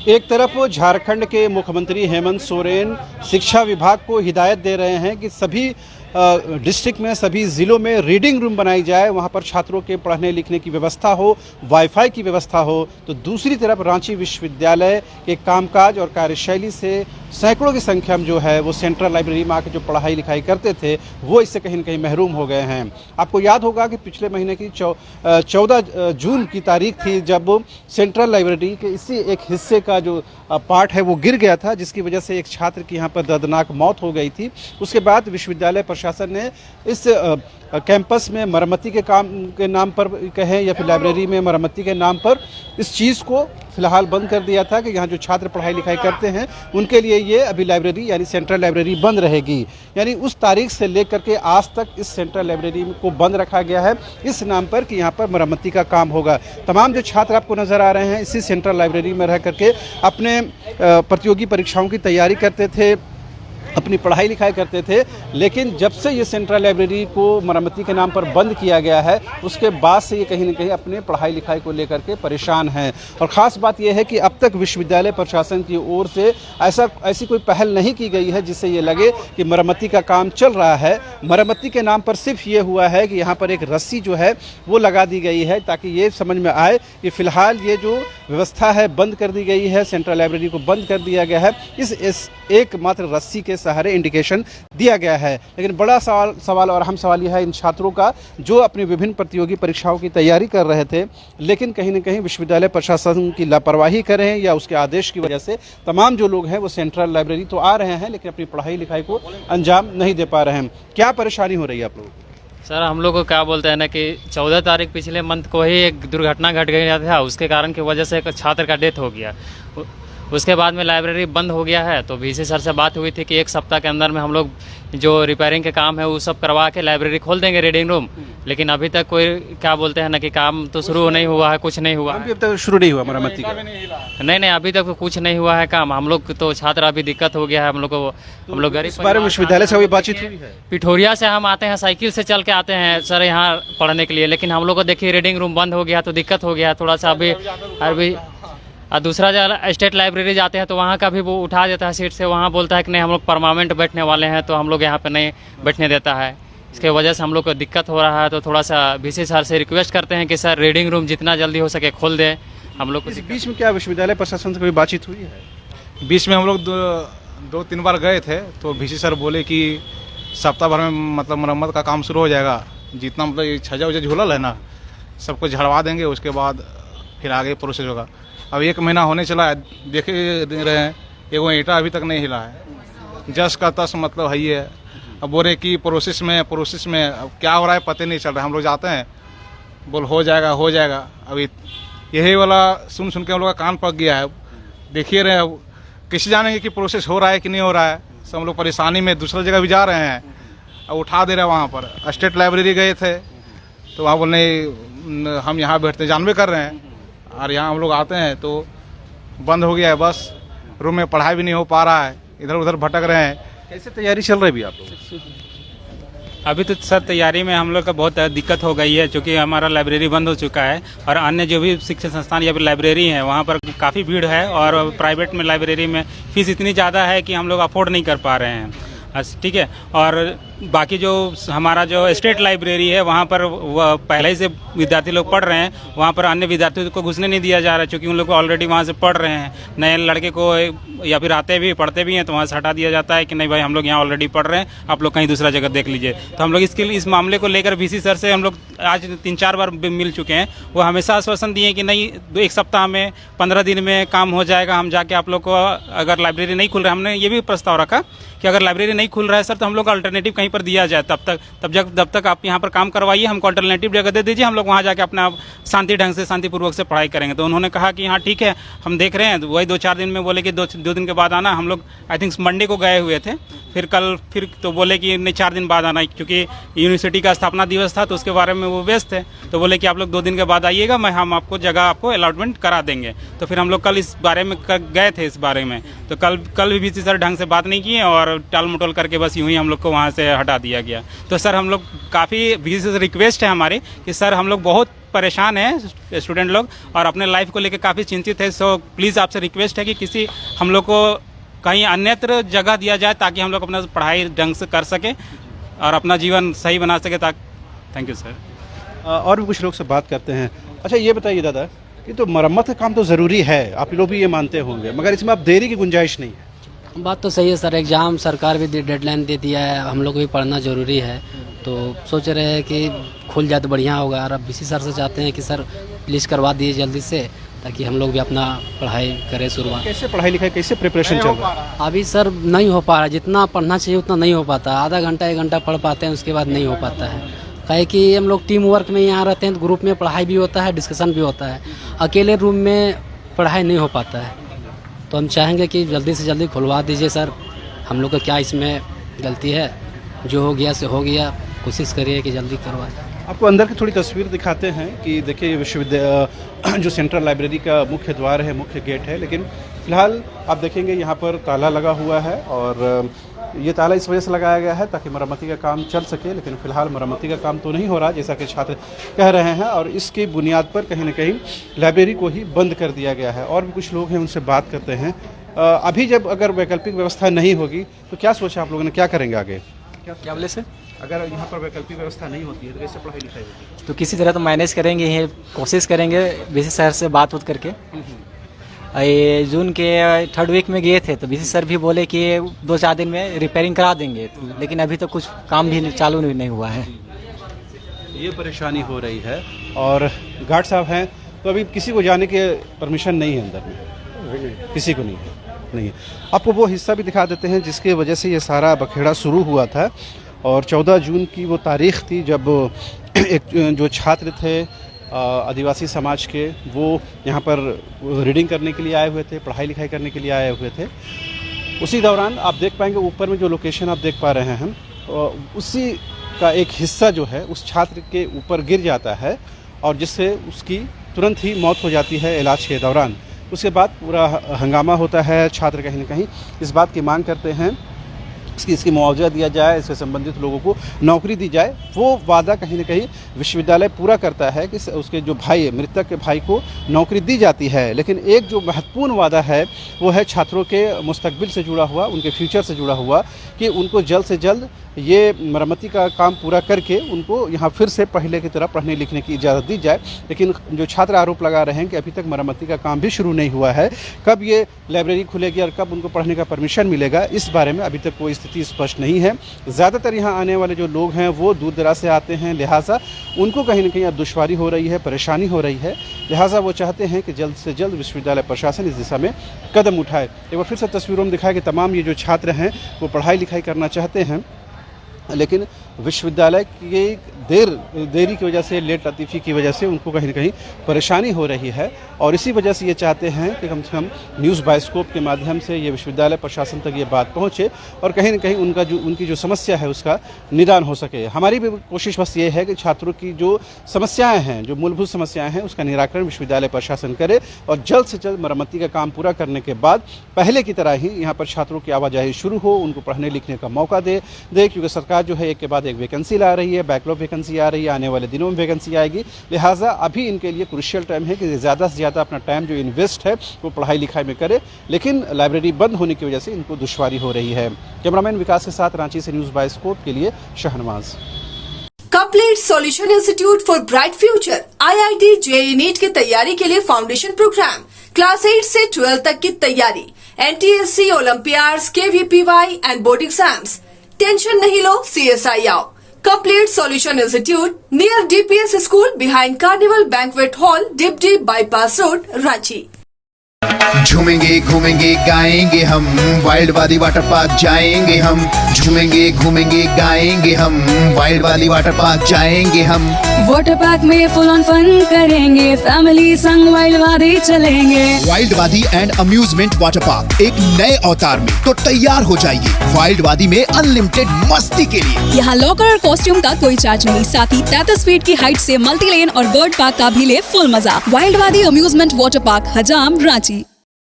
एक तरफ झारखंड के मुख्यमंत्री हेमंत सोरेन शिक्षा विभाग को हिदायत दे रहे हैं कि सभी डिस्ट्रिक्ट में, सभी ज़िलों में रीडिंग रूम बनाई जाए, वहाँ पर छात्रों के पढ़ने लिखने की व्यवस्था हो, वाईफाई की व्यवस्था हो। तो दूसरी तरफ रांची विश्वविद्यालय के कामकाज और कार्यशैली से सैकड़ों की संख्या में जो है वो सेंट्रल लाइब्रेरी में आकर जो पढ़ाई लिखाई करते थे वो इससे कहीं न कहीं महरूम हो गए हैं। आपको याद होगा कि पिछले महीने की 14 जून की तारीख थी जब सेंट्रल लाइब्रेरी के इसी एक हिस्से का जो पार्ट है वो गिर गया था, जिसकी वजह से एक छात्र की यहाँ पर दर्दनाक मौत हो गई थी। उसके बाद विश्वविद्यालय प्रशासन ने इस कैंपस में मरम्मती के काम के नाम पर कहें या फिर लाइब्रेरी में मरम्मती के नाम पर इस चीज़ को फिलहाल बंद कर दिया था कि यहाँ जो छात्र पढ़ाई लिखाई करते हैं उनके लिए ये अभी लाइब्रेरी यानी सेंट्रल लाइब्रेरी बंद रहेगी। यानी उस तारीख से लेकर के आज तक इस सेंट्रल लाइब्रेरी को बंद रखा गया है इस नाम पर कि यहाँ पर मरम्मती का काम होगा। तमाम जो छात्र आपको नज़र आ रहे हैं इसी सेंट्रल लाइब्रेरी में रह करके अपने प्रतियोगी परीक्षाओं की तैयारी करते थे, अपनी पढ़ाई लिखाई करते थे। लेकिन जब से ये सेंट्रल लाइब्रेरी को मरम्मती के नाम पर बंद किया गया है उसके बाद से ये कहीं न कहीं अपने पढ़ाई लिखाई को लेकर के परेशान हैं। और ख़ास बात यह है कि अब तक विश्वविद्यालय प्रशासन की ओर से ऐसी कोई पहल नहीं की गई है जिससे ये लगे कि मरम्मती का काम चल रहा है। मरम्मती के नाम पर सिर्फ ये हुआ है कि यहाँ पर एक रस्सी जो है वो लगा दी गई है ताकि ये समझ में आए कि फ़िलहाल ये जो व्यवस्था है बंद कर दी गई है, सेंट्रल लाइब्रेरी को बंद कर दिया गया है। इस एकमात्र रस्सी के सहारे इंडिकेशन दिया गया है। लेकिन बड़ा सवाल और अहम सवाल यह है इन छात्रों का जो अपनी विभिन्न प्रतियोगी परीक्षाओं की तैयारी कर रहे थे, लेकिन कहीं न कहीं विश्वविद्यालय प्रशासन की लापरवाही करें या उसके आदेश की वजह से तमाम जो लोग हैं वो सेंट्रल लाइब्रेरी तो आ रहे हैं लेकिन अपनी पढ़ाई लिखाई को अंजाम नहीं दे पा रहे हैं। क्या परेशानी हो रही है आप लोगों को? सर, हम लोग को क्या बोलते हैं ना कि 14 तारीख पिछले मंथ को ही एक दुर्घटना घट गया था, उसके कारण की वजह से एक छात्र का डेथ हो गया। उसके बाद में लाइब्रेरी बंद हो गया है। तो वीसी सर से बात हुई थी कि एक सप्ताह के अंदर में हम लोग जो रिपेयरिंग के काम है वो सब करवा के लाइब्रेरी खोल देंगे, रीडिंग रूम। लेकिन अभी तक कोई क्या बोलते हैं ना कि काम तो शुरू नहीं हुआ है, कुछ नहीं हुआ है। अभी तक शुरू नहीं हुआ मरम्मती का? नहीं, अभी तक तो कुछ नहीं हुआ है काम। हम लोग तो छात्र अभी दिक्कत हो गया है हम लोग को। हम लोग गरीब बारे में विश्वविद्यालय से बातचीत हुई है? पिठोरिया से हम आते हैं, साइकिल से चल के आते हैं सर यहाँ पढ़ने के लिए। लेकिन हम लोग को देखिए रीडिंग रूम बंद हो गया तो दिक्कत हो गया थोड़ा सा अभी। और दूसरा जो स्टेट लाइब्रेरी जाते हैं तो वहाँ का भी वो उठा देता है सीट से, वहाँ बोलता है कि नहीं हम लोग परमानेंट बैठने वाले हैं, तो हम लोग यहाँ पे नहीं बैठने देता है। इसके वजह से हम लोग को दिक्कत हो रहा है। तो थोड़ा सा वीसी सर से रिक्वेस्ट करते हैं कि सर रीडिंग रूम जितना जल्दी हो सके खोल दें हम लोग को। इस बीच में क्या विश्वविद्यालय प्रशासन से कोई बातचीत हुई है? बीच में हम लोग दो तीन बार गए थे तो वीसी सर बोले कि सप्ताह भर में मतलब मरम्मत का काम शुरू हो जाएगा। जितना मतलब ये छजा वजा झूलल है ना सबको झड़वा देंगे, उसके बाद फिर आगे प्रोसेस होगा। अब 1 महीना होने चला है, देखे रहे हैं एगो ईंटा अभी तक नहीं हिला है। जस का तस मतलब है ही है। अब बोल रहे कि प्रोसेस में अब क्या हो रहा है पता नहीं चल रहा है। हम लोग जाते हैं बोल हो जाएगा। अभी यही वाला सुन के हम लोग का कान पक गया है। देखिए रहे अब किसी जानेंगे कि प्रोसेस हो रहा है कि नहीं हो रहा है। सब हम लोग परेशानी में दूसरा जगह भी जा रहे हैं, अब उठा दे रहे हैं। वहाँ पर स्टेट लाइब्रेरी गए थे तो वहाँ बोलने हम यहाँ बैठते जानबे कर रहे हैं, और यहाँ हम लोग आते हैं तो बंद हो गया है। बस रूम में पढ़ाई भी नहीं हो पा रहा है, इधर उधर भटक रहे हैं। कैसे तैयारी चल रही है आप लोग? अभी तो सर तैयारी में हम लोग का बहुत दिक्कत हो गई है क्योंकि हमारा लाइब्रेरी बंद हो चुका है और अन्य जो भी शिक्षण संस्थान या फिर लाइब्रेरी है वहाँ पर काफ़ी भीड़ है और प्राइवेट में लाइब्रेरी में फीस इतनी ज़्यादा है कि हम लोग अफोर्ड नहीं कर पा रहे हैं। ठीक है। और बाकी जो हमारा जो स्टेट लाइब्रेरी है वहाँ पर पहले ही से विद्यार्थी लोग पढ़ रहे हैं, वहाँ पर अन्य विद्यार्थियों को घुसने नहीं दिया जा रहा है क्योंकि उन लोग ऑलरेडी वहाँ से पढ़ रहे हैं। नए लड़के को या फिर आते भी पढ़ते भी हैं तो वहाँ से हटा दिया जाता है कि नहीं भाई हम लोग यहाँ ऑलरेडी पढ़ रहे हैं, आप लोग कहीं दूसरा जगह देख लीजिए। तो हम लोग इस मामले को लेकर वीसी सर से हम लोग आज 3-4 बार मिल चुके हैं। वो हमेशा आश्वासन दिए कि नहीं 1 सप्ताह में 15 दिन में काम हो जाएगा। हम जाके आप लोग को अगर लाइब्रेरी नहीं खुल रहा, हमने ये भी प्रस्ताव रखा कि अगर लाइब्रेरी नहीं खुल रहा है सर तो हम लोग अल्टरनेटिव कहीं पर दिया जाए, जब तक आप यहाँ पर काम करवाइए, हमको अल्टरनेटिव जगह दे दीजिए, हम लोग वहाँ जाके अपना शांति ढंग से शांतिपूर्वक से पढ़ाई करेंगे। तो उन्होंने कहा कि हाँ ठीक है हम देख रहे हैं। तो वही 2-4 दिन में बोले कि दो दिन के बाद आना। हम लोग आई थिंक मंडे को गए हुए थे, फिर तो बोले कि नहीं 4 दिन बाद आना क्योंकि यूनिवर्सिटी का स्थापना दिवस था तो उसके बारे में वो व्यस्त थे। तो बोले कि आप लोग 2 दिन के बाद आइएगा, हम आपको जगह आपको अलॉटमेंट करा देंगे। तो फिर हम लोग कल इस बारे में गए थे इस बारे में। तो कल भी बीसी सर ढंग से बात नहीं किए और टाल मटोल करके बस यूं ही हम लोग को वहाँ से हटा दिया गया। तो सर हम लोग काफ़ी बीसी से रिक्वेस्ट है हमारी कि सर हम लोग बहुत परेशान हैं स्टूडेंट लोग और अपने लाइफ को लेकर काफ़ी चिंतित है। सो प्लीज़ आपसे रिक्वेस्ट है कि किसी हम लोग को कहीं अन्यत्र जगह दिया जाए ताकि हम लोग अपना पढ़ाई ढंग से कर सके और अपना जीवन सही बना सके। Thank you sir. और भी कुछ लोग से बात करते हैं। अच्छा ये बताइए दादा, ये तो मरम्मत का काम तो ज़रूरी है, आप लोग भी ये मानते होंगे, मगर इसमें अब देरी की गुंजाइश नहीं है। बात तो सही है सर, एग्ज़ाम सरकार भी डेडलाइन दे दिया है, हम लोग को भी पढ़ना ज़रूरी है, तो सोच रहे हैं कि खुल जाए तो बढ़िया होगा। और अब बीसी सर से चाहते हैं कि सर प्लीज़ करवा दिए जल्दी से ताकि हम लोग भी अपना पढ़ाई करें शुरुआत। कैसे पढ़ाई लिखाई, कैसे प्रिपरेशन चल रहा है? अभी सर नहीं हो पा रहा, जितना पढ़ना चाहिए उतना नहीं हो पाता। आधा घंटा 1 घंटा पढ़ पाते हैं, उसके बाद नहीं हो पाता है। काहे कि हम लोग टीम वर्क में यहाँ रहते हैं तो ग्रुप में पढ़ाई भी होता है, डिस्कशन भी होता है। अकेले रूम में पढ़ाई नहीं हो पाता है, तो हम चाहेंगे कि जल्दी से जल्दी खुलवा दीजिए सर। हम लोग का क्या इसमें गलती है, जो हो गया से हो गया, कोशिश करिए कि जल्दी करवा दें। आपको अंदर की थोड़ी तस्वीर दिखाते हैं कि देखिए विश्वविद्यालय जो सेंट्रल लाइब्रेरी का मुख्य द्वार है, मुख्य गेट है, लेकिन फ़िलहाल आप देखेंगे यहाँ पर ताला लगा हुआ है और ये ताला इस वजह से लगाया गया है ताकि मरम्मती का काम चल सके, लेकिन फ़िलहाल मरम्मती का काम तो नहीं हो रहा जैसा कि छात्र कह रहे हैं और इसकी बुनियाद पर कहीं ना कहीं लाइब्रेरी को ही बंद कर दिया गया है। और भी कुछ लोग हैं, उनसे बात करते हैं। अभी जब अगर वैकल्पिक व्यवस्था नहीं होगी तो क्या सोचा आप लोगों ने, क्या करेंगे आगे? क्या बोले सर? अगर यहाँ पर वैकल्पिक व्यवस्था नहीं होती है तो कैसे पढ़ाई लिखाई होगी? तो किसी तरह तो मैनेज करेंगे, ये कोशिश करेंगे बीसी सर से बात करके। ये जून के 3rd वीक में गए थे तो बीसी सर भी बोले कि 2-4 दिन में रिपेयरिंग करा देंगे, लेकिन अभी तो कुछ काम भी चालू नहीं हुआ है। ये परेशानी हो रही है। और गार्ड साहब हैं तो अभी किसी को जाने के परमिशन नहीं है अंदर में, किसी को नहीं है। आपको वो हिस्सा भी दिखा देते हैं जिसके वजह से ये सारा बखेड़ा शुरू हुआ था। और 14 जून की वो तारीख़ थी जब एक जो छात्र थे आदिवासी समाज के, वो यहाँ पर रीडिंग करने के लिए आए हुए थे, पढ़ाई लिखाई करने के लिए आए हुए थे। उसी दौरान आप देख पाएंगे ऊपर में जो लोकेशन आप देख पा रहे हैं, उसी का एक हिस्सा जो है उस छात्र के ऊपर गिर जाता है और जिससे उसकी तुरंत ही मौत हो जाती है इलाज के दौरान। उसके बाद पूरा हंगामा होता है, छात्र कहीं ना कहीं इस बात की मांग करते हैं इसकी मुआवजा दिया जाए, इससे संबंधित लोगों को नौकरी दी जाए। वो वादा कहीं ना कहीं विश्वविद्यालय पूरा करता है कि उसके जो भाई, मृतक के भाई को नौकरी दी जाती है, लेकिन एक जो महत्वपूर्ण वादा है वो है छात्रों के मुस्तकबिल से जुड़ा हुआ, उनके फ्यूचर से जुड़ा हुआ, कि उनको जल्द से जल्द ये मरम्मती का काम पूरा करके उनको यहाँ फिर से पहले की तरह पढ़ने लिखने की इजाज़त दी जाए। लेकिन जो छात्र आरोप लगा रहे हैं कि अभी तक मरम्मती का काम भी शुरू नहीं हुआ है, कब ये लाइब्रेरी खुलेगी और कब उनको पढ़ने का परमिशन मिलेगा, इस बारे में अभी तक कोई स्थिति स्पष्ट नहीं है। ज़्यादातर यहाँ आने वाले जो लोग हैं वो दूर दराज से आते हैं, लिहाजा उनको कहीं ना कहीं अब दुश्वारी हो रही है, परेशानी हो रही है। लिहाजा वो चाहते हैं कि जल्द से जल्द विश्वविद्यालय प्रशासन इस दिशा में कदम उठाए। एक बार फिर से तस्वीरों में दिखाया कि तमाम ये जो छात्र हैं वो पढ़ाई लिखाई करना चाहते हैं, लेकिन विश्वविद्यालय की देरी की वजह से, लेट लतीफ़ी की वजह से उनको कहीं ना कहीं परेशानी हो रही है। और इसी वजह से ये चाहते हैं कि कम से कम न्यूज़ बायोस्कोप के माध्यम से ये विश्वविद्यालय प्रशासन तक ये बात पहुँचे और कहीं ना कहीं उनकी जो समस्या है उसका निदान हो सके। हमारी भी कोशिश बस ये है कि छात्रों की जो समस्याएँ हैं, जो मूलभूत समस्याएँ हैं, उसका निराकरण विश्वविद्यालय प्रशासन करे और जल्द से जल्द मरम्मती का काम पूरा करने के बाद पहले की तरह ही यहाँ पर छात्रों की आवाजाही शुरू हो, उनको पढ़ने लिखने का मौका दे, क्योंकि सरकार जो है एक के बाद एक वैकेंसी ला रही है, बैकलॉग वैकेंसी आ रही है, आने वाले दिनों में वैकेंसी आएगी। लिहाजा अभी इनके लिए क्रूशियल टाइम है कि ज़्यादा से ज़्यादा अपना टाइम जो इन्वेस्ट है वो पढ़ाई लिखाई में करे, लेकिन लाइब्रेरी बंद होने की वजह से इनको दुश्वारी हो रही है। कैमरामैन विकास के साथ रांची से न्यूज़ बायोस्कोप के लिए Shahnawaz. Complete solution institute for bright future IIT JEE NEET की तैयारी के लिए फाउंडेशन प्रोग्राम, क्लास 8 से 12 तक की तैयारी, NTSC, olympiads, KVPY and board exams. Tension नहीं लो, CSI आओ। Complete solution institute near DPS school behind carnival banquet hall, डिपडी बाईपास रोड, रांची। झूमेंगे घूमेंगे गाएंगे हम, वाइल्ड वाली वाटर पार्क जाएंगे हम। झूमेंगे घूमेंगे गाएंगे हम, वाइल्ड वाली वाटर पार्क जाएंगे हम। वाटर पार्क में फुल ऑन फन करेंगे, फैमिली संग वाइल्ड वादी चलेंगे। वाइल्ड वादी एंड अम्यूजमेंट वाटर पार्क एक नए अवतार में, तो तैयार हो जाइए वाइल्ड वादी में अनलिमिटेड मस्ती के लिए। यहाँ लॉकर और कॉस्ट्यूम का कोई चार्ज नहीं, साथ ही 33 फीट की हाइट से मल्टी लेन और बर्ड पार्क का भी ले फुल मजा। वाइल्ड वादी अम्यूजमेंट वाटर पार्क, हजाम, रांची।